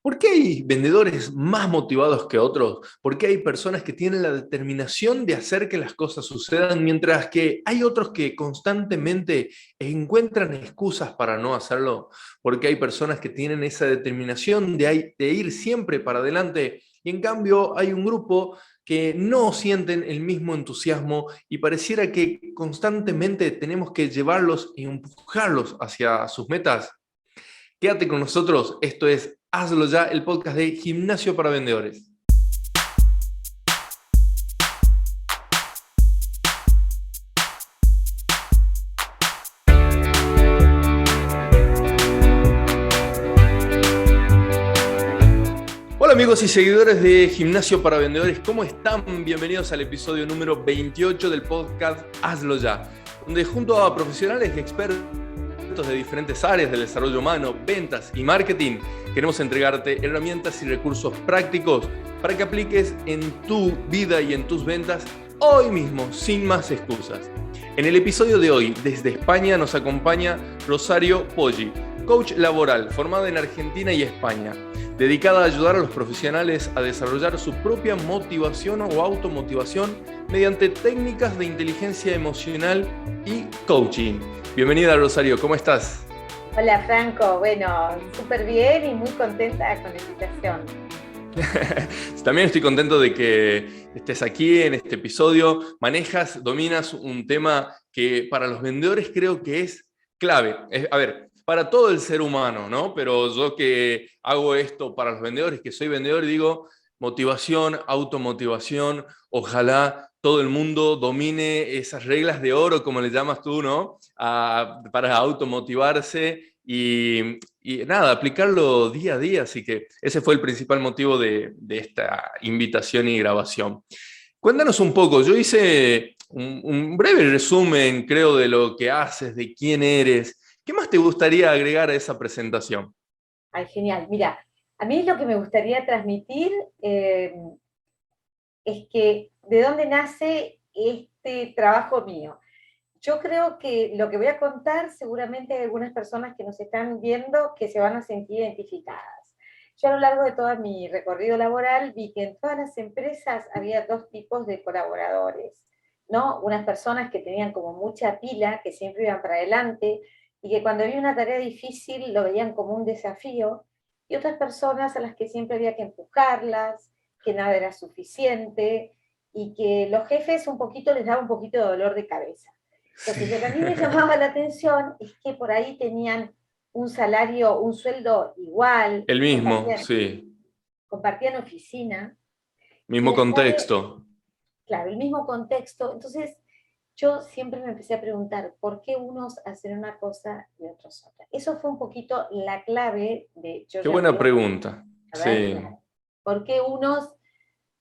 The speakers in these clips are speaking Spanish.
¿Por qué hay vendedores más motivados que otros? ¿Por qué hay personas que tienen la determinación de hacer que las cosas sucedan, mientras que hay otros que constantemente encuentran excusas para no hacerlo? ¿Por qué hay personas que tienen esa determinación de ir siempre para adelante y en cambio hay un grupo que no sienten el mismo entusiasmo y pareciera que constantemente tenemos que llevarlos y empujarlos hacia sus metas? Quédate con nosotros, esto es Hazlo Ya, el podcast de Gimnasio para Vendedores. Hola amigos y seguidores de Gimnasio para Vendedores, ¿cómo están? Bienvenidos al episodio número 28 del podcast Hazlo Ya, donde junto a profesionales y expertos de diferentes áreas del desarrollo humano, ventas y marketing, queremos entregarte herramientas y recursos prácticos para que apliques en tu vida y en tus ventas hoy mismo, sin más excusas. En el episodio de hoy, desde España, nos acompaña Rosario Poggi, coach laboral formada en Argentina y España, dedicada a ayudar a los profesionales a desarrollar su propia motivación o automotivación mediante técnicas de inteligencia emocional y coaching. Bienvenida, Rosario, ¿cómo estás? Hola Franco, bueno, súper bien y muy contenta con la invitación. También estoy contento de que estés aquí en este episodio. Dominas un tema que para los vendedores creo que es clave. A ver, para todo el ser humano, ¿no? Pero yo que hago esto para los vendedores, que soy vendedor, digo motivación, automotivación, ojalá todo el mundo domine esas reglas de oro, como le llamas tú, ¿no? Para automotivarse y nada, aplicarlo día a día. Así que ese fue el principal motivo de esta invitación y grabación. Cuéntanos un poco, yo hice un breve resumen, creo, de lo que haces, de quién eres. ¿Qué más te gustaría agregar a esa presentación? Ay, genial. Mira, a mí lo que me gustaría transmitir es que de dónde nace este trabajo mío. Yo creo que lo que voy a contar, seguramente hay algunas personas que nos están viendo que se van a sentir identificadas. Yo a lo largo de todo mi recorrido laboral vi que en todas las empresas había dos tipos de colaboradores, ¿no? Unas personas que tenían como mucha pila, que siempre iban para adelante, y que cuando había una tarea difícil lo veían como un desafío, y otras personas a las que siempre había que empujarlas, que nada era suficiente, y que los jefes un poquito les daba un poquito de dolor de cabeza. Entonces, lo que a mí me llamaba la atención es que por ahí tenían un salario, un sueldo igual, El mismo, sí, compartían oficina, y mismo después, contexto. claro, el mismo contexto. Entonces, yo siempre me empecé a preguntar, ¿por qué unos hacen una cosa y otros otra? Eso fue un poquito la clave de, yo Qué ya buena veo, pregunta, a ver, sí. claro, ¿por qué unos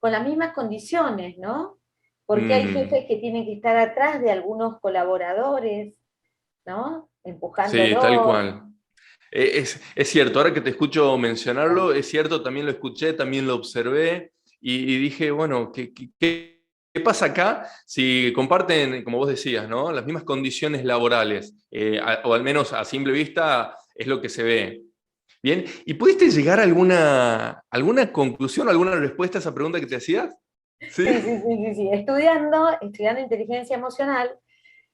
con las mismas condiciones, ¿no? Porque hay Mm, jefes que tienen que estar atrás de algunos colaboradores, ¿no? sí, tal Empujándolos. cual. Es cierto, ahora que te escucho mencionarlo, es cierto, también lo escuché, también lo observé y dije, bueno, ¿qué pasa acá si comparten, como vos decías, ¿no? Las mismas condiciones laborales? O al menos a simple vista es lo que se ve. Bien, ¿y pudiste llegar a alguna conclusión, alguna respuesta a esa pregunta que te hacías? ¿Sí? Sí, sí, sí, sí, sí. Estudiando inteligencia emocional,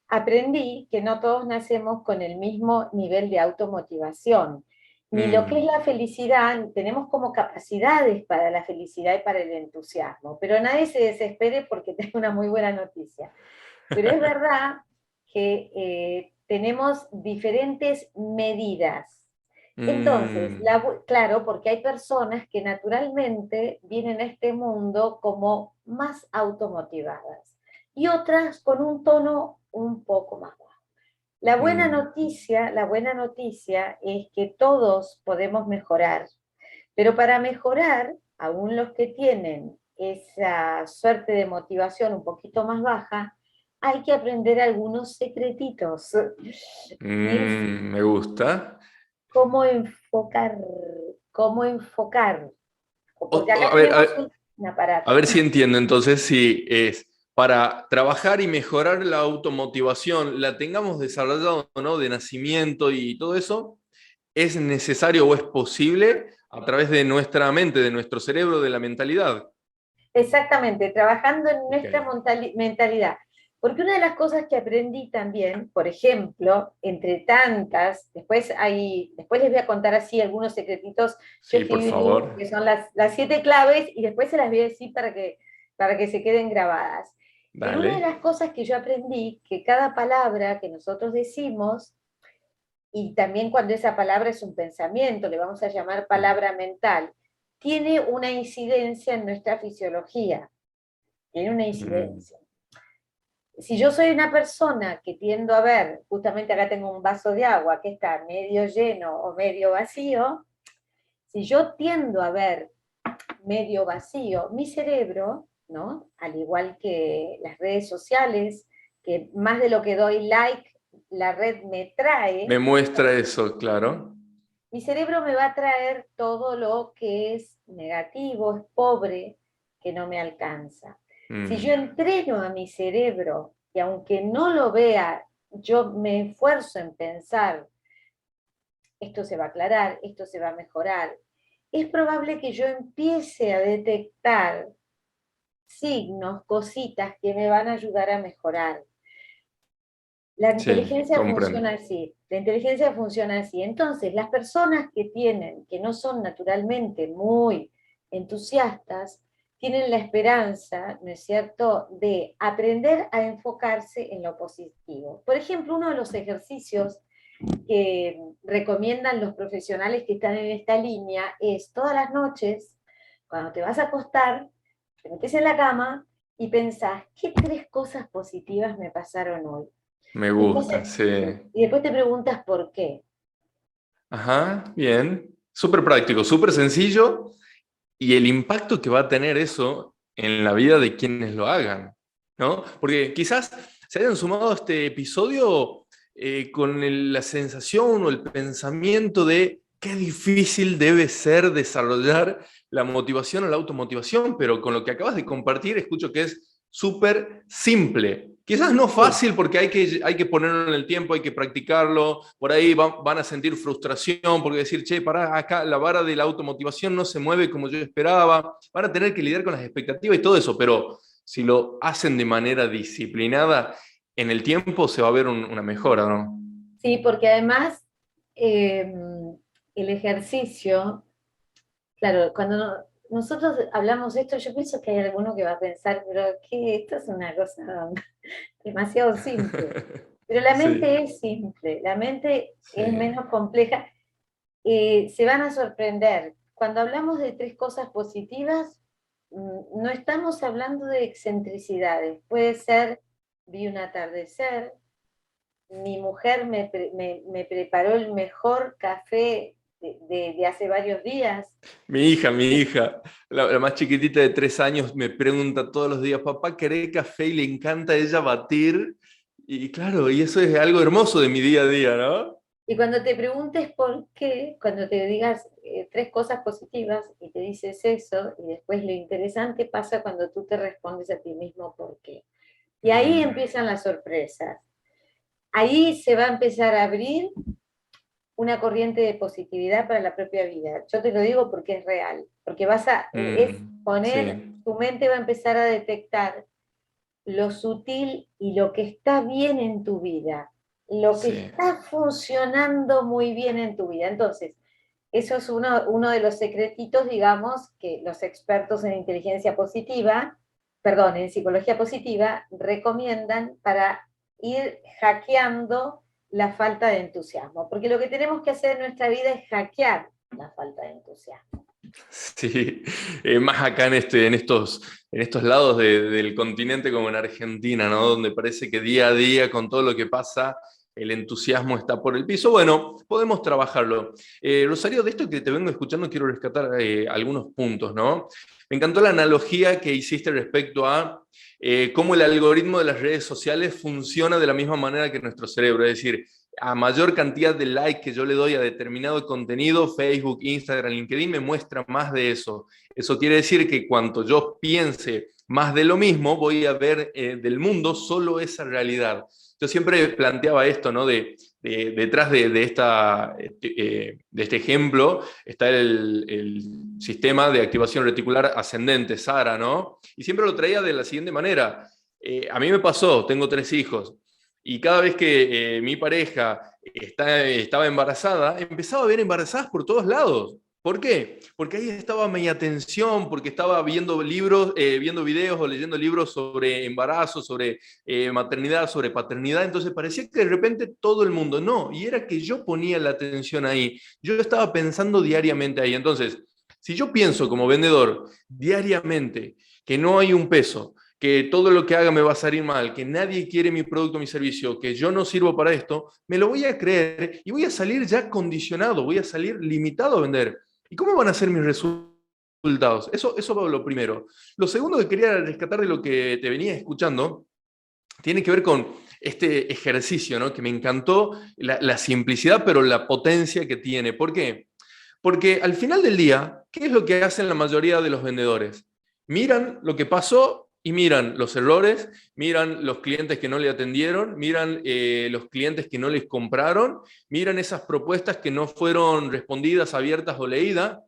aprendí que no todos nacemos con el mismo nivel de automotivación. Ni lo que es Mm, la felicidad, tenemos como capacidades para la felicidad y para el entusiasmo, pero nadie se desespere porque tengo una muy buena noticia. Pero es verdad que tenemos diferentes medidas. Entonces, mm, claro, porque hay personas que naturalmente vienen a este mundo como más automotivadas y otras con un tono un poco más bajo. mm. La buena noticia es que todos podemos mejorar, pero para mejorar, aún los que tienen esa suerte de motivación un poquito más baja, hay que aprender algunos secretitos. Y es Me gusta. cómo enfocar, cómo enfocar. Porque acá A ver, tenemos un a aparato. ver si entiendo entonces si es para trabajar y mejorar la automotivación, la tengamos desarrollado, ¿no? De nacimiento y todo eso, ¿es necesario o es posible a través de nuestra mente, de nuestro cerebro, de la mentalidad. Exactamente, trabajando en nuestra Ok. mentalidad. Porque una de las cosas que aprendí también, por ejemplo, entre tantas, después les voy a contar así algunos secretitos, yo Sí, por escribí un libro favor. que son las 7 claves y después se las voy a decir para que se queden grabadas. Pero una de Dale. las cosas que yo aprendí, que cada palabra que nosotros decimos, y también cuando esa palabra es un pensamiento, le vamos a llamar Mm. palabra mental, tiene una incidencia en nuestra fisiología, tiene una Mm. incidencia. Si yo soy una persona que tiendo a ver, justamente acá tengo un vaso de agua que está medio lleno o medio vacío, si yo tiendo a ver medio vacío, mi cerebro, ¿no? Al igual que las redes sociales, que más de lo que doy like, la red me Me trae, muestra eso, claro. mi cerebro me va a traer todo lo que es negativo, es pobre, que no me alcanza. Si yo Mm. entreno a mi cerebro, y aunque no lo vea, yo me esfuerzo en pensar, esto se va a aclarar, esto se va a mejorar, es probable que yo empiece a detectar signos, cositas que me van a ayudar a mejorar. La Sí, inteligencia funciona comprendo. así. La inteligencia funciona así. Entonces, las personas que no son naturalmente muy entusiastas, tienen la esperanza, ¿no es cierto?, de aprender a enfocarse en lo positivo. Por ejemplo, uno de los ejercicios que recomiendan los profesionales que están en esta línea es todas las noches, cuando te vas a acostar, te metes en la cama y pensás, ¿qué 3 cosas positivas me pasaron hoy? Me Y después, gusta, sí. y después te preguntas por qué. Ajá, bien. Súper práctico, súper sencillo. Y el impacto que va a tener eso en la vida de quienes lo hagan, ¿no? Porque quizás se hayan sumado a este episodio con la sensación o el pensamiento de qué difícil debe ser desarrollar la motivación o la automotivación, pero con lo que acabas de compartir escucho que es súper simple. Quizás no Sí, fácil porque hay que ponerlo en el tiempo, hay que practicarlo, por ahí van a sentir frustración porque decir, che, pará, acá la vara de la automotivación no se mueve como yo esperaba, van a tener que lidiar con las expectativas y todo eso, pero si lo hacen de manera disciplinada, en el tiempo se va a ver una mejora, ¿no? sí, porque además eh, el ejercicio, claro, cuando nosotros hablamos de esto, yo pienso que hay alguno que va a pensar, pero que esto es una cosa demasiado simple. Pero la mente Sí, es simple, la mente es sí, menos compleja. Se van a sorprender. Cuando hablamos de 3 cosas positivas, no estamos hablando de excentricidades. Puede ser, vi un atardecer, mi mujer me preparó el mejor café de hace varios días. mi hija, la más chiquitita de 3 años, me pregunta todos los días, papá, ¿querés café? Y le encanta a ella batir. Y claro, y eso es algo hermoso de mi día a día, ¿no? Y cuando te preguntes por qué, cuando te digas 3 cosas positivas y te dices eso, y después lo interesante pasa cuando tú te respondes a ti mismo por qué. Y ahí Mm, empiezan las sorpresas. Ahí se va a empezar a abrir una corriente de positividad para la propia vida. Yo te lo digo porque es real, porque es poner, sí, tu mente va a empezar a detectar lo sutil y lo que está bien en tu vida, lo que sí. está funcionando muy bien en tu vida. Entonces, eso es uno de los secretitos, digamos, que los expertos en inteligencia positiva, perdón, en psicología positiva, recomiendan para ir hackeando la falta de entusiasmo. Porque lo que tenemos que hacer en nuestra vida es hackear la falta de entusiasmo. Sí, más acá en estos lados del continente como en Argentina, ¿no? Donde parece que día a día con todo lo que pasa, el entusiasmo está por el piso. Bueno, podemos trabajarlo. Rosario, de esto que te vengo escuchando, quiero rescatar algunos puntos, ¿no? Me encantó la analogía que hiciste respecto a cómo el algoritmo de las redes sociales funciona de la misma manera que nuestro cerebro. Es decir, a mayor cantidad de like que yo le doy a determinado contenido, Facebook, Instagram, LinkedIn me muestra más de eso. Eso quiere decir que cuanto yo piense más de lo mismo, voy a ver del mundo solo esa realidad. yo siempre planteaba esto, ¿no? Detrás de este ejemplo está el sistema de activación reticular ascendente, SARA, ¿no? Y siempre lo traía de la siguiente manera. A mí me pasó, tengo 3 hijos, y cada vez que mi pareja estaba embarazada, empezaba a ver embarazadas por todos lados. ¿Por qué? Porque ahí estaba mi atención, porque estaba viendo libros, viendo videos o leyendo libros sobre embarazo, sobre maternidad, sobre paternidad. Entonces parecía que de repente todo el mundo, no, y era que yo ponía la atención ahí. Yo estaba pensando diariamente ahí. Entonces, si yo pienso como vendedor diariamente que no hay un peso, que todo lo que haga me va a salir mal, que nadie quiere mi producto, mi servicio, que yo no sirvo para esto, me lo voy a creer y voy a salir ya condicionado, voy a salir limitado a vender. ¿Y cómo van a ser mis resultados? Eso es lo primero. Lo segundo que quería rescatar de lo que te venía escuchando tiene que ver con este ejercicio, ¿no? Que me encantó, la simplicidad, pero la potencia que tiene. ¿Por qué? Porque al final del día, ¿qué es lo que hacen la mayoría de los vendedores? Miran lo que pasó y miran los errores, miran los clientes que no le atendieron, miran los clientes que no les compraron, miran esas propuestas que no fueron respondidas, abiertas o leídas,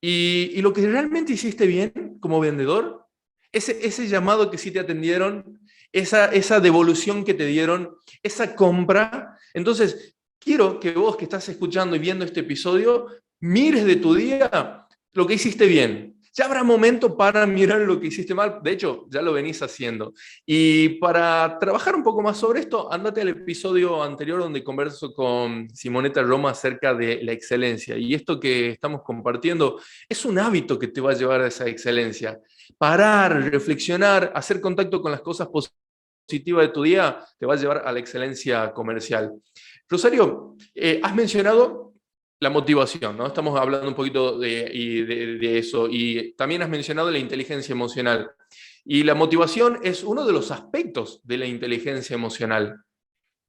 y lo que realmente hiciste bien como vendedor, ese llamado que sí te atendieron, esa devolución que te dieron, esa compra. Entonces, quiero que vos que estás escuchando y viendo este episodio, mires de tu día lo que hiciste bien. Ya habrá momento para mirar lo que hiciste mal. De hecho, ya lo venís haciendo. Y para trabajar un poco más sobre esto, ándate al episodio anterior donde converso con Simonetta Roma acerca de la excelencia. Y esto que estamos compartiendo es un hábito que te va a llevar a esa excelencia. Parar, reflexionar, hacer contacto con las cosas positivas de tu día te va a llevar a la excelencia comercial. Rosario, has mencionado la motivación, ¿no? Estamos hablando un poquito de eso, y también has mencionado la inteligencia emocional. Y la motivación es uno de los aspectos de la inteligencia emocional.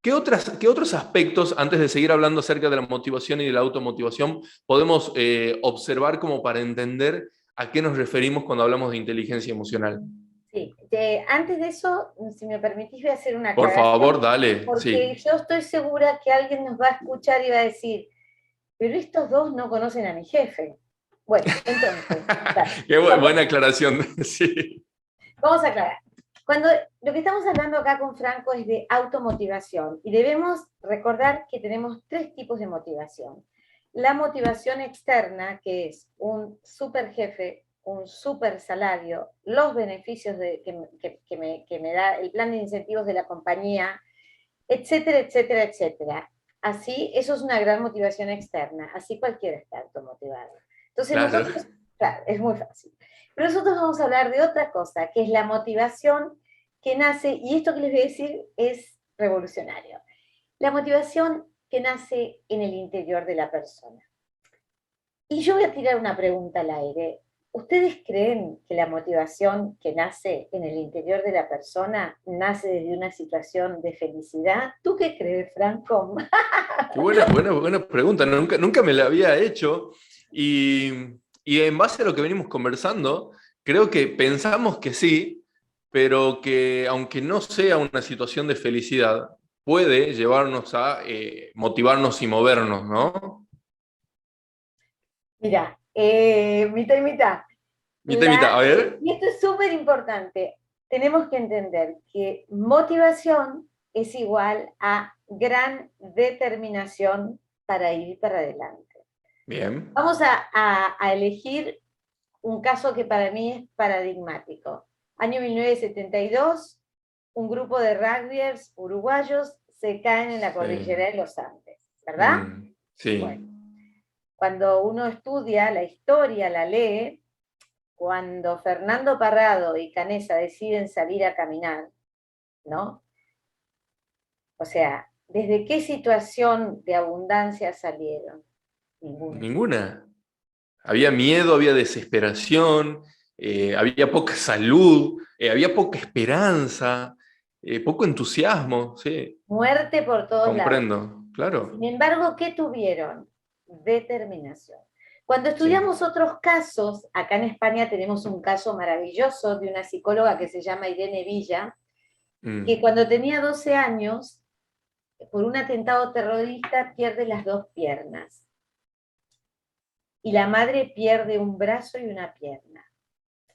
¿Qué otros aspectos, antes de seguir hablando acerca de la motivación y de la automotivación, podemos observar como para entender a qué nos referimos cuando hablamos de inteligencia emocional? Sí, antes de eso, si me permitís, voy a hacer una Por favor, aclaración, dale, porque sí. yo estoy segura que alguien nos va a escuchar y va a decir, pero estos dos no conocen a mi jefe. Bueno, entonces, claro, Qué buena aclaración, sí. vamos a aclarar. Cuando lo que estamos hablando acá con Franco es de automotivación, y debemos recordar que tenemos 3 tipos de motivación. La motivación externa, que es un super jefe, un super salario, los beneficios que me da el plan de incentivos de la compañía, etcétera, etcétera, etcétera. Así, eso es una gran motivación externa. Así cualquiera está automotivado. Entonces Claro. nosotros, claro, es muy fácil. Pero nosotros vamos a hablar de otra cosa, que es la motivación que nace, y esto que les voy a decir es revolucionario. La motivación que nace en el interior de la persona. Y yo voy a tirar una pregunta al aire. ¿Ustedes creen que la motivación que nace en el interior de la persona nace desde una situación de felicidad? ¿Tú qué crees, Franco? Qué buena pregunta. Nunca me la había hecho. Y, y en base a lo que venimos conversando, creo que pensamos que sí, pero que aunque no sea una situación de felicidad, puede llevarnos a motivarnos y movernos, ¿no? Mira, mitad y mitad. Mitad y mitad. A ver. Y esto es súper importante. Tenemos que entender que motivación es igual a gran determinación para ir para adelante. Bien. Vamos a elegir un caso que para mí es paradigmático. Año 1972, un grupo de rugbyers uruguayos se caen en la cordillera de los Andes, ¿verdad? Sí. Bueno, cuando uno estudia la historia, la lee, cuando Fernando Parrado y Canessa deciden salir a caminar, ¿no? O sea, ¿desde qué situación de abundancia salieron? Ninguna. Ninguna. Había miedo, había desesperación, había poca salud, había poca esperanza, poco entusiasmo, sí, Muerte por todos lados. comprendo, claro, Sin embargo, ¿qué tuvieron? Determinación. Cuando sí. estudiamos otros casos, acá en España tenemos un caso maravilloso de una psicóloga que se llama Irene Villa, que Mm, cuando tenía 12 años por un atentado terrorista pierde las dos piernas. Y la madre pierde un brazo y una pierna.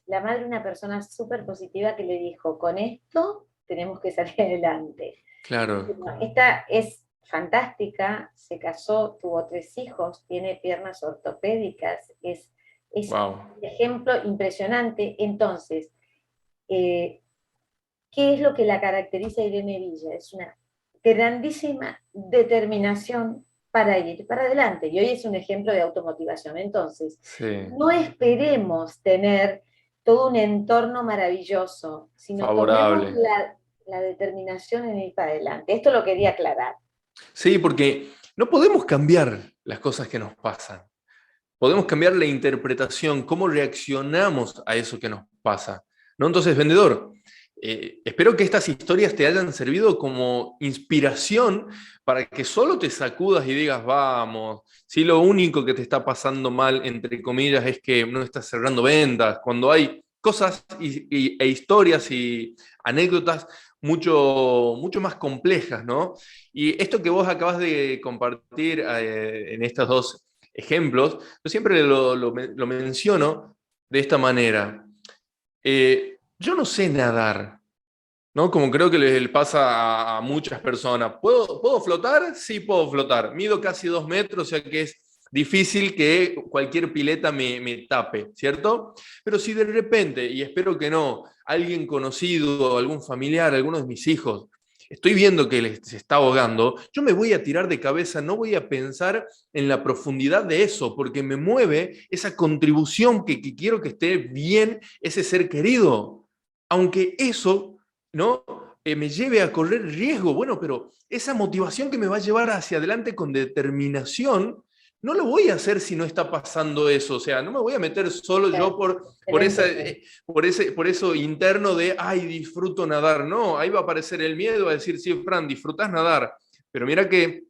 La madre, una persona súper positiva que le dijo, con esto tenemos que salir adelante. Claro. Bueno, esta es fantástica, se casó, tuvo 3 hijos, tiene piernas ortopédicas, es Wow. un ejemplo impresionante. Entonces, ¿qué es lo que la caracteriza a Irene Villa? Es una grandísima determinación para ir para adelante, y hoy es un ejemplo de automotivación. Entonces, Sí. no esperemos tener todo un entorno maravilloso, sino tomemos Favorable. la determinación en ir para adelante. Esto lo quería aclarar. Sí, porque no podemos cambiar las cosas que nos pasan. Podemos cambiar la interpretación, cómo reaccionamos a eso que nos pasa, ¿no? Entonces, vendedor, espero que estas historias te hayan servido como inspiración para que solo te sacudas y digas, vamos, si lo único que te está pasando mal, entre comillas, es que no estás cerrando ventas, cuando hay cosas e historias y anécdotas mucho más complejas, ¿no? Y esto que vos acabas de compartir en estas dos ejemplos, yo siempre lo menciono de esta manera. Yo no sé nadar, ¿no? Como creo que le pasa a muchas personas. ¿Puedo flotar? Sí, puedo flotar. Mido casi 2 metros, o sea que es difícil que cualquier pileta me tape, ¿cierto? Pero si de repente, y espero que no, alguien conocido, algún familiar, alguno de mis hijos, estoy viendo que se está ahogando, yo me voy a tirar de cabeza, no voy a pensar en la profundidad de eso, porque me mueve esa contribución que quiero que esté bien ese ser querido. Aunque eso, ¿no? Me lleve a correr riesgo, bueno, pero esa motivación que me va a llevar hacia adelante con determinación, no lo voy a hacer si no está pasando eso, o sea, no me voy a meter solo yo por eso interno de, ay, disfruto nadar, no, ahí va a aparecer el miedo a decir, sí, Fran, disfrutás nadar, pero mira que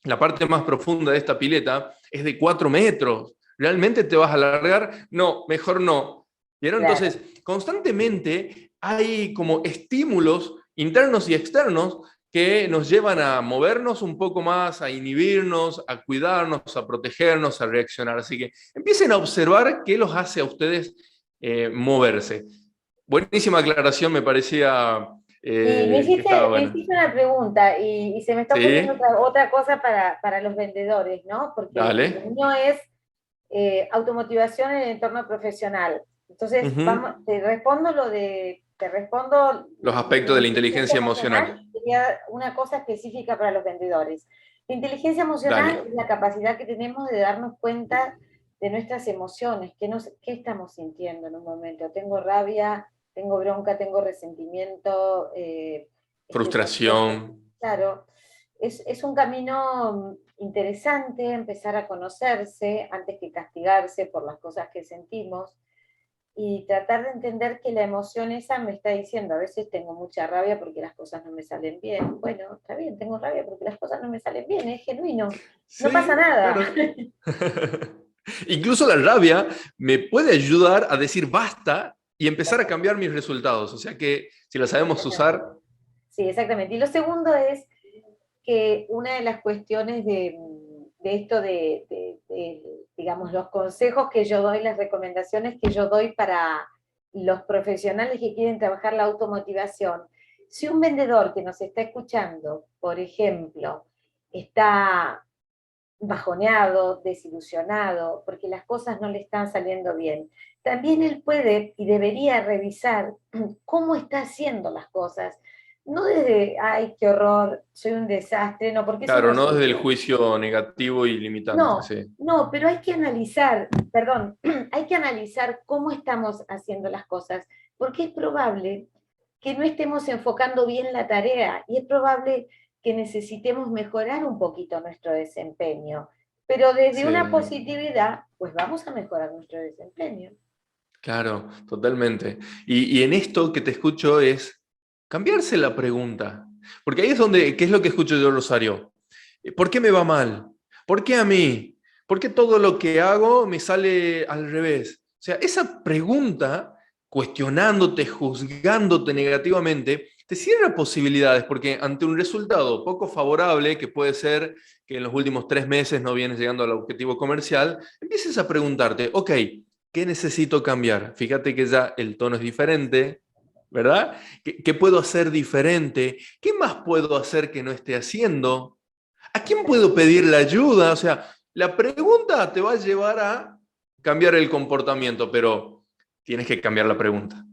la parte más profunda de esta pileta es de 4 metros, ¿realmente te vas a alargar? No, mejor no. ¿Vieron? Claro. Entonces, constantemente hay como estímulos internos y externos que nos llevan a movernos un poco más, a inhibirnos, a cuidarnos, a protegernos, a reaccionar. Así que empiecen a observar qué los hace a ustedes moverse. Buenísima aclaración, me parecía Y me que estaba me buena. hiciste una pregunta y se me está ocurriendo Sí, otra cosa para los vendedores, ¿no? Porque lo dale. mío es automotivación en el entorno profesional. Entonces, Ujú. te respondo Los la aspectos de la inteligencia inteligencia emocional, emocional. sería una cosa específica para los vendedores. La inteligencia emocional Dale. es la capacidad que tenemos de darnos cuenta de nuestras emociones, qué estamos sintiendo en un momento. Tengo rabia, tengo bronca, tengo resentimiento, estoy contento. Frustración. Claro, es un camino interesante empezar a conocerse antes que castigarse por las cosas que sentimos y tratar de entender que la emoción esa me está diciendo, a veces tengo mucha rabia porque las cosas no me salen bien. Bueno, está bien, tengo rabia porque las cosas no me salen bien, es genuino, no pasa Sí, nada. claro. Incluso la rabia me puede ayudar a decir basta y empezar a cambiar mis resultados. O sea que si la sabemos usar, Sí, exactamente. Y lo segundo es que una de las cuestiones de esto digamos, los consejos que yo doy, las recomendaciones que yo doy para los profesionales que quieren trabajar la automotivación, si un vendedor que nos está escuchando, por ejemplo, está bajoneado, desilusionado, porque las cosas no le están saliendo bien, también él puede y debería revisar cómo está haciendo las cosas. No desde, ay, qué horror, soy un desastre, no, porque eso claro, no no desde el sirve. juicio negativo y limitante, No, sí. no, pero hay que analizar, perdón, hay que analizar cómo estamos haciendo las cosas, porque es probable que no estemos enfocando bien la tarea y es probable que necesitemos mejorar un poquito nuestro desempeño. Pero desde Sí, una positividad, pues vamos a mejorar nuestro desempeño. claro, totalmente. Y en esto que te escucho es cambiarse la pregunta. Porque ahí es donde, ¿qué es lo que escucho yo, Rosario? ¿Por qué me va mal? ¿Por qué a mí? ¿Por qué todo lo que hago me sale al revés? O sea, esa pregunta, cuestionándote, juzgándote negativamente, te cierra posibilidades, porque ante un resultado poco favorable, que puede ser que en los últimos 3 meses no vienes llegando al objetivo comercial, empieces a preguntarte, ok, ¿qué necesito cambiar? Fíjate que ya el tono es diferente, ¿verdad? ¿Qué puedo hacer diferente? ¿Qué más puedo hacer que no esté haciendo? ¿A quién puedo pedir la ayuda? O sea, la pregunta te va a llevar a cambiar el comportamiento, pero tienes que cambiar la pregunta.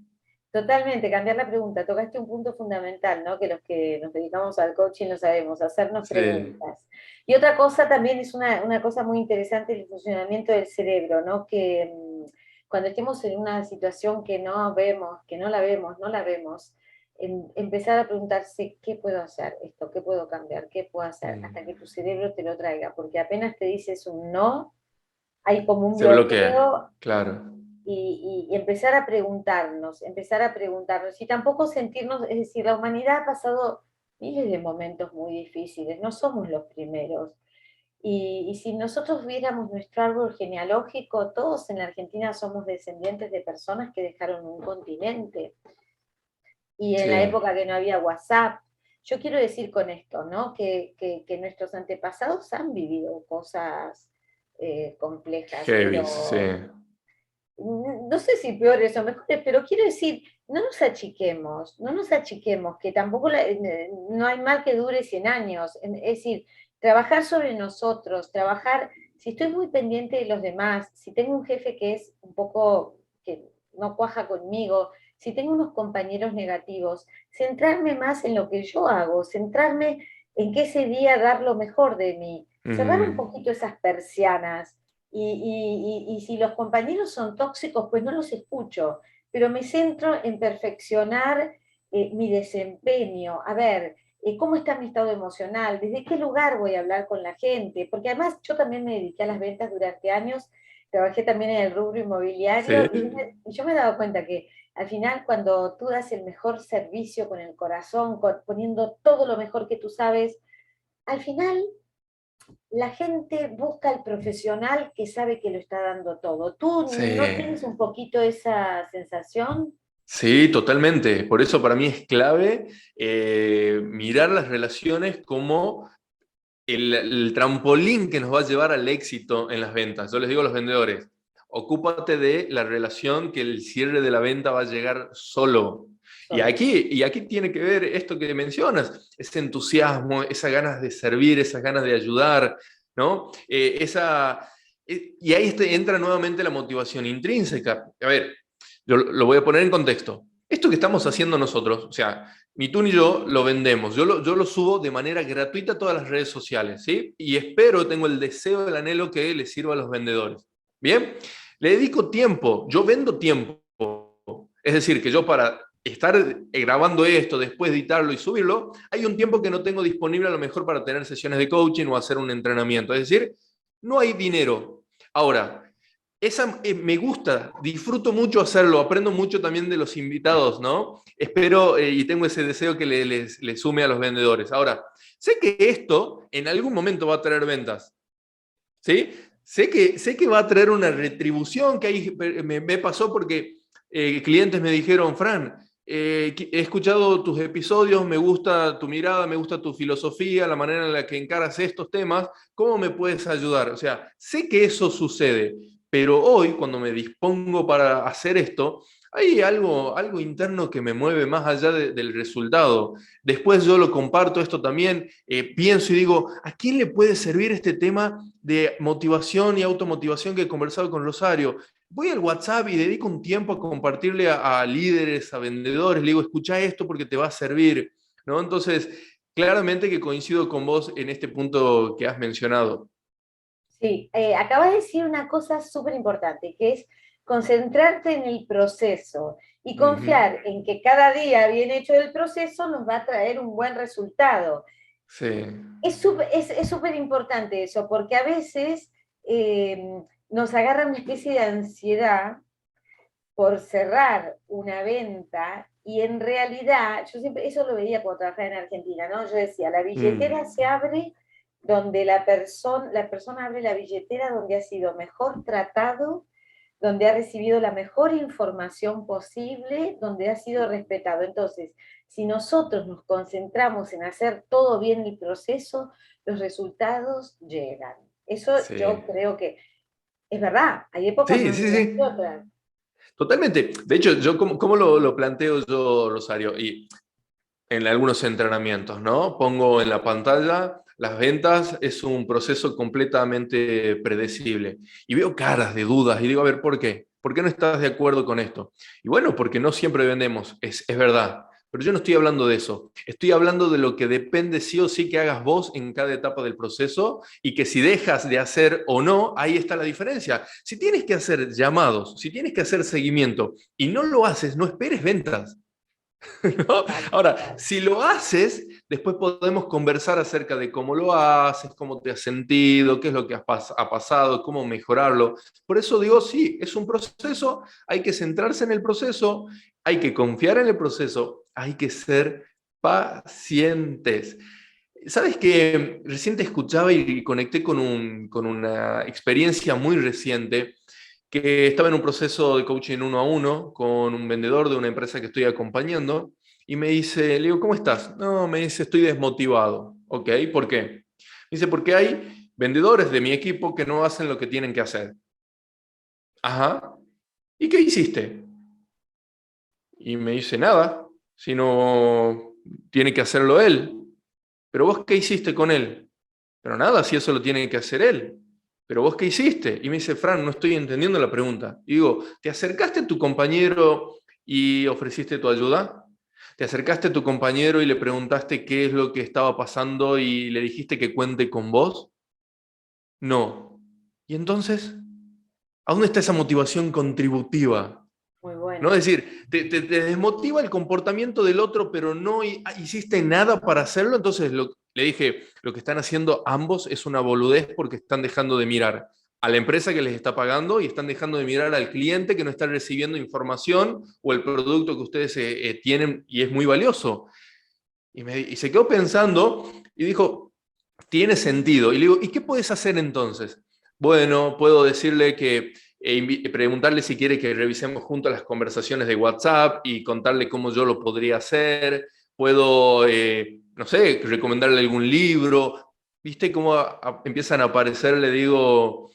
Totalmente, cambiar la pregunta. Tocaste un punto fundamental, ¿no? Que los que nos dedicamos al coaching lo sabemos, hacernos Sí, preguntas. Y otra cosa también es una cosa muy interesante, el funcionamiento del cerebro, ¿no? Que cuando estemos en una situación que no vemos, que no la vemos, empezar a preguntarse, ¿qué puedo hacer? Esto, ¿qué puedo cambiar? ¿Qué puedo hacer? mm, Hasta que tu cerebro te lo traiga, porque apenas te dices un no, hay como un se bloquea, bloqueo claro. y empezar a preguntarnos, y tampoco sentirnos, es decir, la humanidad ha pasado miles de momentos muy difíciles, no somos los primeros. Y si nosotros viéramos nuestro árbol genealógico, todos en la Argentina somos descendientes de personas que dejaron un continente. Y en la Sí, época que no había WhatsApp, yo quiero decir con esto, ¿no? Que nuestros antepasados han vivido cosas complejas, heavy, sí. pero no sé si peores o mejores, pero quiero decir, no nos achiquemos, que tampoco no hay mal que dure 100 años. Es decir, trabajar sobre nosotros, trabajar, si estoy muy pendiente de los demás, si tengo un jefe que es un poco, que no cuaja conmigo, si tengo unos compañeros negativos, centrarme más en lo que yo hago, centrarme en que ese día dar lo mejor de mí, cerrar un Mm, poquito esas persianas y si los compañeros son tóxicos, pues no los escucho, pero me centro en perfeccionar mi desempeño. A ver, cómo está mi estado emocional, desde qué lugar voy a hablar con la gente, porque además yo también me dediqué a las ventas durante años, trabajé también en el rubro inmobiliario sí, y yo me he dado cuenta que al final cuando tú das el mejor servicio con el corazón, poniendo todo lo mejor que tú sabes, al final la gente busca al profesional que sabe que lo está dando todo. ¿Tú no sí. tienes un poquito esa sensación? Sí, totalmente. Por eso para mí es clave mirar las relaciones como el trampolín que nos va a llevar al éxito en las ventas. Yo les digo a los vendedores, ocúpate de la relación que el cierre de la venta va a llegar solo. Solo. Y aquí tiene que ver esto que mencionas, ese entusiasmo, esas ganas de servir, esas ganas de ayudar, ¿no? Y ahí entra nuevamente la motivación intrínseca. A ver, yo lo voy a poner en contexto. Esto que estamos haciendo nosotros, o sea, ni tú ni yo lo vendemos. Yo lo subo de manera gratuita a todas las redes sociales, ¿sí? Y espero, tengo el deseo, el anhelo que le sirva a los vendedores. Bien, le dedico tiempo, yo vendo tiempo. Es decir, que yo para estar grabando esto, después editarlo y subirlo, hay un tiempo que no tengo disponible a lo mejor para tener sesiones de coaching o hacer un entrenamiento. Es decir, no hay dinero. Ahora, me gusta, disfruto mucho hacerlo, aprendo mucho también de los invitados, ¿no? Espero y tengo ese deseo que les sume a los vendedores. Ahora, sé que esto en algún momento va a traer ventas, ¿sí? Sé que va a traer una retribución que ahí me pasó porque clientes me dijeron, Fran, he escuchado tus episodios, me gusta tu mirada, me gusta tu filosofía, la manera en la que encaras estos temas, ¿cómo me puedes ayudar? O sea, sé que eso sucede, pero hoy cuando me dispongo para hacer esto, hay algo interno que me mueve más allá del resultado. Después yo lo comparto esto también, pienso y digo, ¿a quién le puede servir este tema de motivación y automotivación que he conversado con Rosario? Voy al WhatsApp y dedico un tiempo a compartirle a líderes, a vendedores, le digo, escucha esto porque te va a servir, ¿no? Entonces, claramente que coincido con vos en este punto que has mencionado. Sí, acabas de decir una cosa súper importante, que es concentrarte en el proceso y Ujú. confiar en que cada día bien hecho el proceso nos va a traer un buen resultado. Sí. Es súper importante eso, porque a veces nos agarra una especie de ansiedad por cerrar una venta y en realidad, yo siempre, eso lo veía cuando trabajaba en Argentina, ¿no? Yo decía, la billetera Mm. se abre donde la persona abre la billetera donde ha sido mejor tratado, donde ha recibido la mejor información posible, donde ha sido respetado. Entonces, Si nosotros nos concentramos en hacer todo bien el proceso, los resultados llegan. Eso Sí, yo creo que es verdad, hay épocas sí, más sí, duras que sí. otras. Totalmente. De hecho, yo, ¿cómo lo planteo yo, Rosario? Y en algunos entrenamientos, ¿no? Pongo en la pantalla las ventas, es un proceso completamente predecible. Y veo caras de dudas y digo, a ver, ¿por qué? ¿Por qué no estás de acuerdo con esto? Y bueno, porque no siempre vendemos, es verdad. Pero yo no estoy hablando de eso. Estoy hablando de lo que depende sí o sí que hagas vos en cada etapa del proceso y que si dejas de hacer o no, ahí está la diferencia. Si tienes que hacer llamados, si tienes que hacer seguimiento y no lo haces, no esperes ventas. ¿No? Tal Ahora, cual. si lo haces, después podemos conversar acerca de cómo lo haces, cómo te has sentido, qué es lo que ha pasado, cómo mejorarlo. Por eso digo, sí, es un proceso, hay que centrarse en el proceso, hay que confiar en el proceso, hay que ser pacientes. Sabes que recién te escuchaba y conecté con una experiencia muy reciente que estaba en un proceso de coaching uno a uno con un vendedor de una empresa que estoy acompañando y me dice, le digo, ¿cómo estás? No, me dice, estoy desmotivado. ¿Ok? ¿Por qué? Me dice, porque hay vendedores de mi equipo que no hacen lo que tienen que hacer. Ajá. ¿Y qué hiciste? Y me dice, nada, sino tiene que hacerlo él. Pero vos, ¿qué hiciste con él? Pero nada, si eso lo tiene que hacer él. Pero vos, ¿qué hiciste? Y me dice, Fran, no estoy entendiendo la pregunta. Y digo, ¿te acercaste a tu compañero y ofreciste tu ayuda? ¿Te acercaste a tu compañero y le preguntaste qué es lo que estaba pasando y le dijiste que cuente con vos? No. ¿Y entonces? ¿A dónde está esa motivación contributiva? Muy ¿No? bueno. Es decir, te desmotiva el comportamiento del otro, pero no hiciste nada para hacerlo, entonces le dije, lo que están haciendo ambos es una boludez porque están dejando de mirar a la empresa que les está pagando y están dejando de mirar al cliente que no está recibiendo información o el producto que ustedes tienen y es muy valioso. Y se quedó pensando y dijo, tiene sentido. Y le digo, ¿y qué puedes hacer entonces? Bueno, puedo decirle que, preguntarle si quiere que revisemos juntos las conversaciones de WhatsApp y contarle cómo yo lo podría hacer. Puedo, no sé, recomendarle algún libro. ¿Viste cómo empiezan a aparecer, le digo,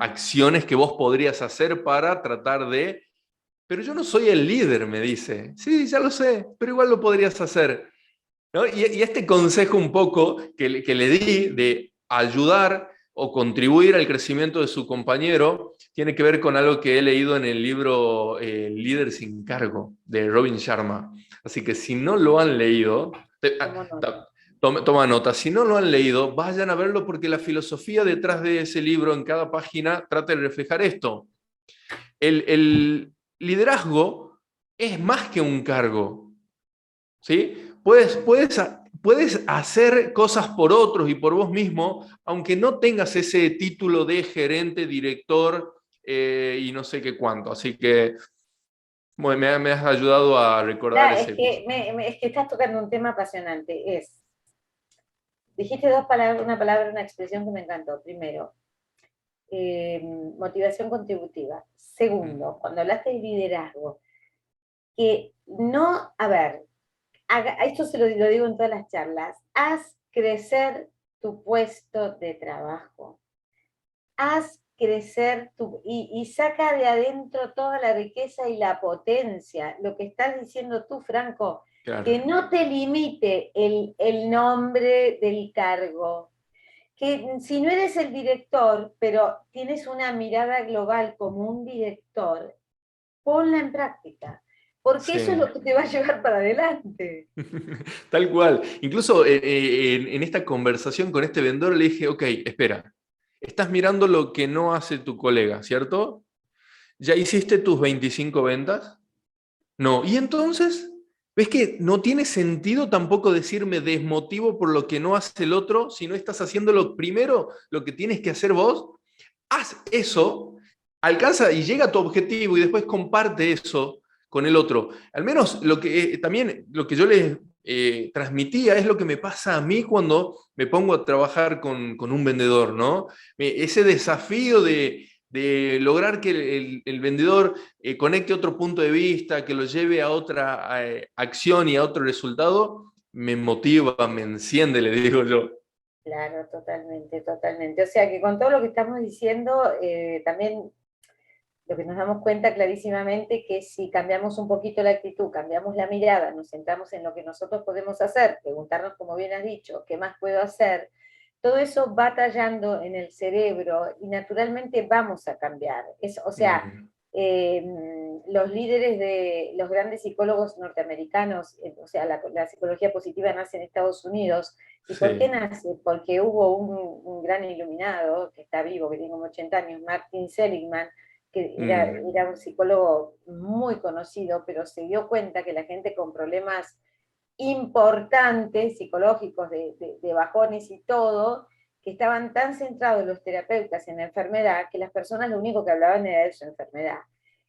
acciones que vos podrías hacer para tratar de... Pero yo no soy el líder, me dice. Sí, ya lo sé, pero igual lo podrías hacer. ¿No? Y este consejo un poco que le di de ayudar o contribuir al crecimiento de su compañero tiene que ver con algo que he leído en el libro Líder sin cargo de Robin Sharma. Así que si no lo han leído, Tomo nota. toma nota, si no lo han leído, vayan a verlo porque la filosofía detrás de ese libro en cada página trata de reflejar esto. El liderazgo es más que un cargo. ¿Sí? Puedes hacer cosas por otros y por vos mismo, aunque no tengas ese título de gerente, director y no sé qué cuánto. Así que bueno, me has ayudado a recordar Ya, es ese que, episodio. es que estás tocando un tema apasionante. Dijiste dos palabras, una palabra, una expresión que me encantó. Primero, motivación contributiva. Segundo, cuando hablaste de liderazgo, que no, a ver, esto se lo digo en todas las charlas, haz crecer tu puesto de trabajo, haz crecer y saca de adentro toda la riqueza y la potencia. Lo que estás diciendo tú, Franco, Claro, que no te limite el nombre del cargo, que si no eres el director, pero tienes una mirada global como un director, ponla en práctica, porque eso es sí. lo que te va a llevar para adelante. Tal cual. Incluso en esta conversación con este vendedor le dije, ok, espera, estás mirando lo que no hace tu colega, ¿cierto? ¿Ya hiciste tus 25 ventas? No. ¿Y entonces? ¿Ves que no tiene sentido tampoco decirme desmotivo por lo que no hace el otro si no estás haciendo lo primero, lo que tienes que hacer vos? Haz eso, alcanza y llega a tu objetivo y después comparte eso con el otro. Al menos lo que también lo que yo les transmitía es lo que me pasa a mí cuando me pongo a trabajar con un vendedor, ¿no? Ese desafío de lograr que el vendedor conecte otro punto de vista, que lo lleve a otra acción y a otro resultado, me motiva, me enciende, le digo yo. Claro, totalmente, totalmente. O sea que con todo lo que estamos diciendo, también lo que nos damos cuenta clarísimamente que si cambiamos un poquito la actitud, cambiamos la mirada, nos centramos en lo que nosotros podemos hacer, preguntarnos, como bien has dicho, ¿qué más puedo hacer? Todo eso va tallando en el cerebro y naturalmente vamos a cambiar. O sea, Mm, los líderes de los grandes psicólogos norteamericanos, o sea, la psicología positiva nace en Estados Unidos. ¿Y por qué sí. nace? Porque hubo un gran iluminado, que está vivo, que tiene como 80 años, Martin Seligman, que Mm, era un psicólogo muy conocido, pero se dio cuenta que la gente con problemas importantes, psicológicos, de bajones y todo, que estaban tan centrados los terapeutas en la enfermedad, que las personas lo único que hablaban era de su enfermedad.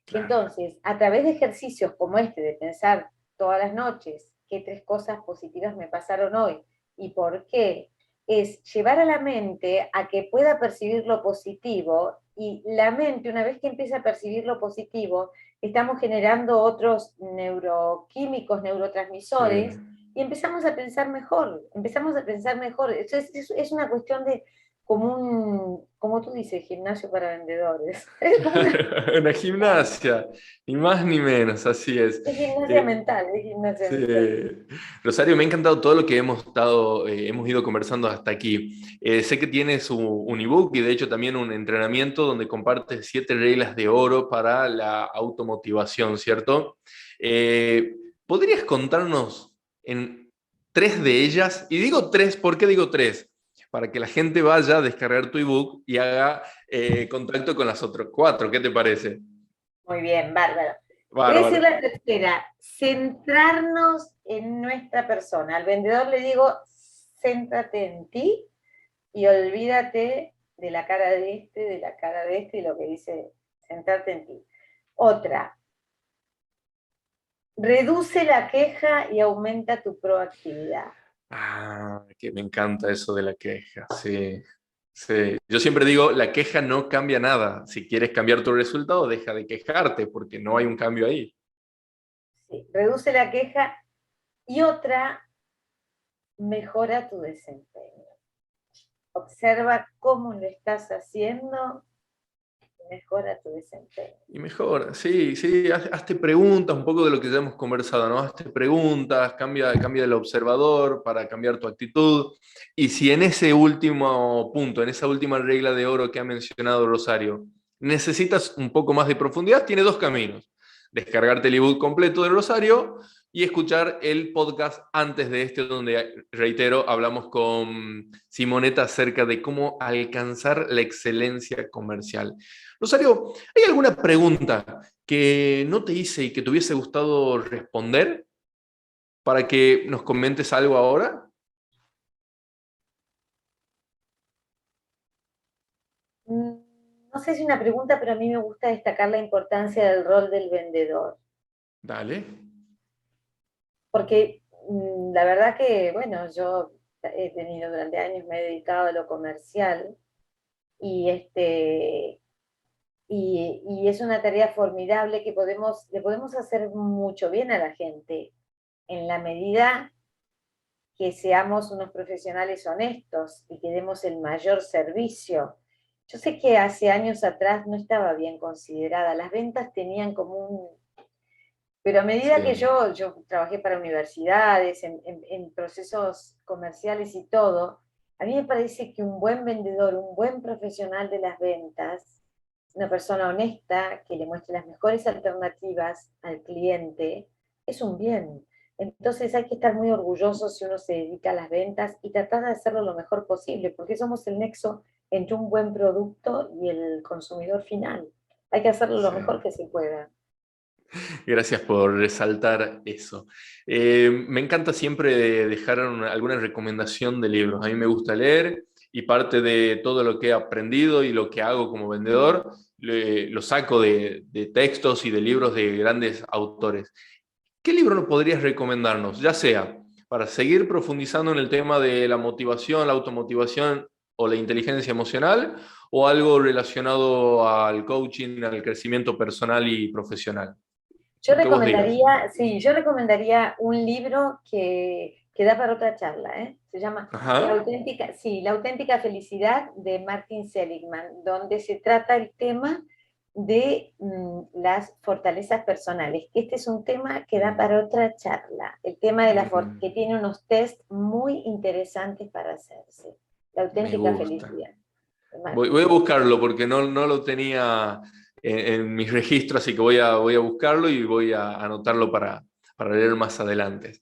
claro. Entonces, a través de ejercicios como este, de pensar todas las noches qué 3 cosas positivas me pasaron hoy y por qué, es llevar a la mente a que pueda percibir lo positivo, y la mente, una vez que empieza a percibir lo positivo, estamos generando otros neuroquímicos, Sí. neurotransmisores, y empezamos a pensar mejor. Es una cuestión de, como tú dices, gimnasio para vendedores. Es como una Una gimnasia, ni más ni menos, así es. es gimnasia Eh, mental, es gimnasia sí. mental. Rosario, me ha encantado todo lo que hemos ido conversando hasta aquí. Sé que tienes un ebook y de hecho también un entrenamiento donde compartes 7 reglas de oro para la automotivación, ¿cierto? Eh, ¿Podrías contarnos en 3 de ellas? Y digo 3, ¿por qué digo 3? Para que la gente vaya a descargar tu ebook y haga contacto con las otras 4. ¿Qué te parece? Muy bien, bárbaro. Voy a decir Bárbaro. la tercera, centrarnos en nuestra persona. Al vendedor le digo, céntrate en ti y olvídate de la cara de este, de la cara de este, y lo que dice, centrarte en ti. Otra, reduce la queja y aumenta tu proactividad. Ah, que me encanta eso de la queja, sí, sí. Yo siempre digo, la queja no cambia nada. Si quieres cambiar tu resultado, deja de quejarte porque no hay un cambio ahí. Sí, reduce la queja. Y otra, mejora tu desempeño. Observa cómo lo estás haciendo, mejora tu desempeño. Y mejor, sí, sí, hazte preguntas, un poco de lo que ya hemos conversado, ¿no? Hazte preguntas, cambia el observador para cambiar tu actitud. Y si en ese último punto, en esa última regla de oro que ha mencionado Rosario, necesitas un poco más de profundidad, tiene 2 caminos. Descargarte el ebook completo de Rosario y escuchar el podcast antes de este, donde, reitero, hablamos con Simonetta acerca de cómo alcanzar la excelencia comercial. Rosario, ¿hay alguna pregunta que no te hice y que te hubiese gustado responder para que nos comentes algo ahora? No sé si una pregunta, pero a mí me gusta destacar la importancia del rol del vendedor, Dale. porque la verdad que, bueno, yo he tenido durante años, me he dedicado a lo comercial, y y es una tarea formidable que le podemos hacer mucho bien a la gente en la medida que seamos unos profesionales honestos y que demos el mayor servicio. Yo sé que hace años atrás no estaba bien considerada, las ventas tenían como un... Pero a medida que Sí, yo trabajé para universidades, en procesos comerciales y todo, a mí me parece que un buen vendedor, un buen profesional de las ventas, una persona honesta que le muestre las mejores alternativas al cliente, es un bien. Entonces hay que estar muy orgullosos si uno se dedica a las ventas y tratar de hacerlo lo mejor posible, porque somos el nexo entre un buen producto y el consumidor final. Hay que hacerlo lo sí. mejor que se pueda. Gracias por resaltar eso. Me encanta siempre dejar alguna recomendación de libros. A mí me gusta leer y parte de todo lo que he aprendido y lo que hago como vendedor lo saco de textos y de libros de grandes autores. ¿Qué libro nos podrías recomendarnos? Ya sea para seguir profundizando en el tema de la motivación, la automotivación o la inteligencia emocional, o algo relacionado al coaching, al crecimiento personal y profesional? Yo Lo que vos digas. recomendaría un libro que da para otra charla, ¿eh? Se llama Ajá. La auténtica felicidad de Martin Seligman, donde se trata el tema de las fortalezas personales, que este es un tema que da para otra charla, el tema de que tiene unos test muy interesantes para hacerse, la Me auténtica gusta. felicidad. Voy a buscarlo porque no lo tenía en mis registros, así que voy a buscarlo y voy a anotarlo para leer más adelante.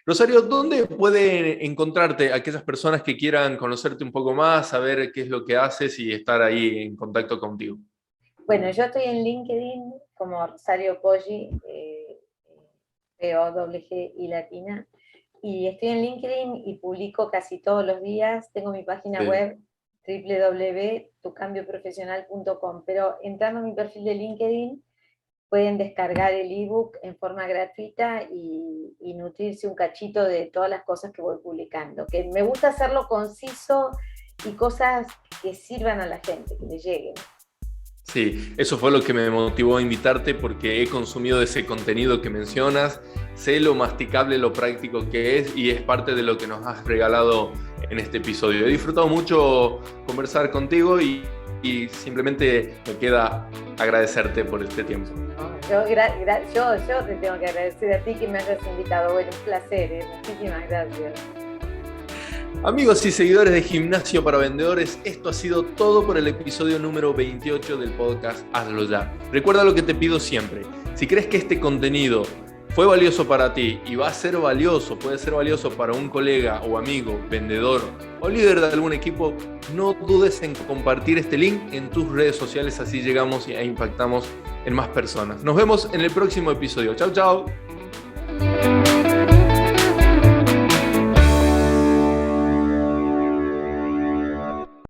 Rosario, ¿dónde pueden encontrarte aquellas personas que quieran conocerte un poco más, saber qué es lo que haces y estar ahí en contacto contigo? Bueno, yo estoy en LinkedIn como Rosario Poggi, P-O-G y latina, y estoy en LinkedIn y publico casi todos los días. Tengo mi página Sí. web www.tucambioprofesional.com, pero entrando a mi perfil de LinkedIn pueden descargar el ebook en forma gratuita y nutrirse un cachito de todas las cosas que voy publicando, que me gusta hacerlo conciso y cosas que sirvan a la gente, que le lleguen. Sí, eso fue lo que me motivó a invitarte porque he consumido ese contenido que mencionas, sé lo masticable, lo práctico que es y es parte de lo que nos has regalado en este episodio. He disfrutado mucho conversar contigo y simplemente me queda agradecerte por este tiempo. Yo te tengo que agradecer a ti que me hayas invitado. Bueno, un placer, muchísimas gracias. Amigos y seguidores de Gimnasio para Vendedores, esto ha sido todo por el episodio número 28 del podcast Hazlo Ya. Recuerda lo que te pido siempre. Si crees que este contenido fue valioso para ti y va a ser valioso, puede ser valioso para un colega o amigo, vendedor o líder de algún equipo, no dudes en compartir este link en tus redes sociales, así llegamos e impactamos en más personas. Nos vemos en el próximo episodio. Chau, chau.